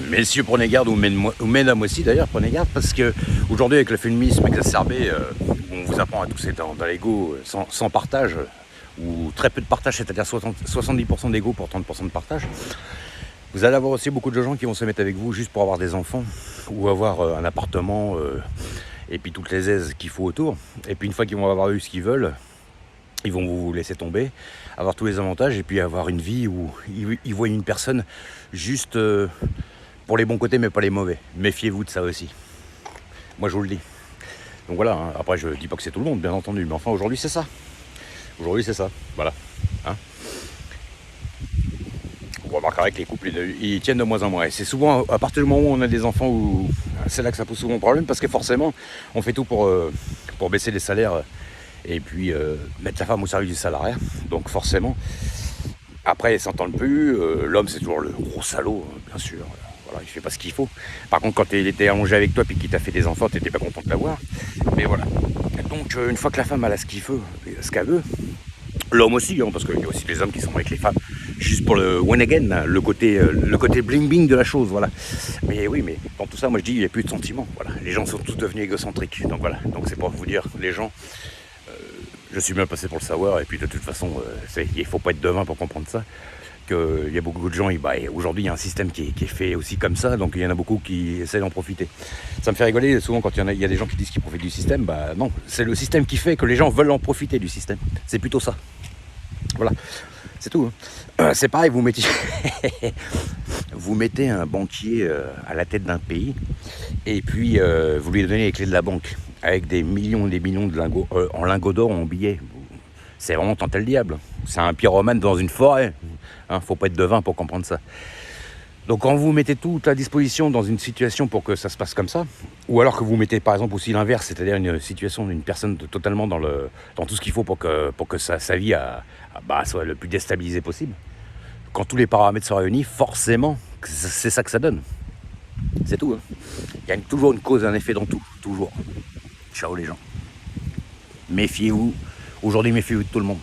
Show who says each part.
Speaker 1: Messieurs, prenez garde, ou mesdames aussi d'ailleurs, prenez garde, parce que aujourd'hui avec le féminisme exacerbé, on vous apprend à tous être dans l'ego sans partage, ou très peu de partage, c'est-à-dire 70% d'ego pour 30% de partage. Vous allez avoir aussi beaucoup de gens qui vont se mettre avec vous juste pour avoir des enfants, ou avoir un appartement, et puis toutes les aises qu'il faut autour. Et puis une fois qu'ils vont avoir eu ce qu'ils veulent, ils vont vous laisser tomber, avoir tous les avantages, et puis avoir une vie où ils voient une personne juste pour les bons côtés, mais pas les mauvais. Méfiez-vous de ça aussi. Moi, je vous le dis. Donc voilà, hein. Après, je dis pas que c'est tout le monde, bien entendu, mais enfin, aujourd'hui, c'est ça. Aujourd'hui, c'est ça. Voilà. Hein, vous remarquerez que les couples, ils tiennent de moins en moins. Et c'est souvent, à partir du moment où on a des enfants, où c'est là que ça pose souvent problème, parce que forcément, on fait tout pour baisser les salaires et puis mettre la femme au service du salariat. Donc forcément, après, ils s'entendent plus. L'homme, c'est toujours le gros salaud, bien sûr. Voilà, il fait pas ce qu'il faut. Par contre, quand il était allongé avec toi et qu'il t'a fait des enfants, t'étais pas content de l'avoir. Mais voilà. Donc, une fois que la femme elle a ce qu'il veut, ce qu'elle veut, l'homme aussi, hein, parce qu'il y a aussi des hommes qui sont avec les femmes juste pour le one again, hein, le côté bling bling de la chose, voilà. Mais oui, mais dans tout ça, moi je dis, il n'y a plus de sentiments. Voilà. Les gens sont tous devenus égocentriques. Donc voilà. Donc c'est pour vous dire, les gens. Je suis bien passé pour le savoir, et puis de toute façon, il faut pas être devin pour comprendre ça. Il y a beaucoup de gens, aujourd'hui il y a un système qui est fait aussi comme ça, donc il y en a beaucoup qui essaient d'en profiter. Ça me fait rigoler souvent quand il y a des gens qui disent qu'ils profitent du système. Bah non, c'est le système qui fait que les gens veulent en profiter du système. C'est plutôt ça. Voilà, c'est tout. Hein. C'est pareil, vous mettez un banquier à la tête d'un pays, et puis vous lui donnez les clés de la banque avec des millions et des millions de lingots, en lingots d'or ou en billets. C'est vraiment tenter le diable. C'est un pyromane dans une forêt. Hein, faut pas être devin pour comprendre ça. Donc quand vous mettez tout à disposition dans une situation pour que ça se passe comme ça, ou alors que vous mettez par exemple aussi l'inverse, c'est-à-dire une situation d'une personne totalement dans tout ce qu'il faut pour que sa vie soit le plus déstabilisée possible, quand tous les paramètres sont réunis, forcément, c'est ça que ça donne. C'est tout. Hein. Il y a toujours une cause et un effet dans tout. Toujours. Ciao les gens. Méfiez-vous. Aujourd'hui, méfiez-vous de tout le monde.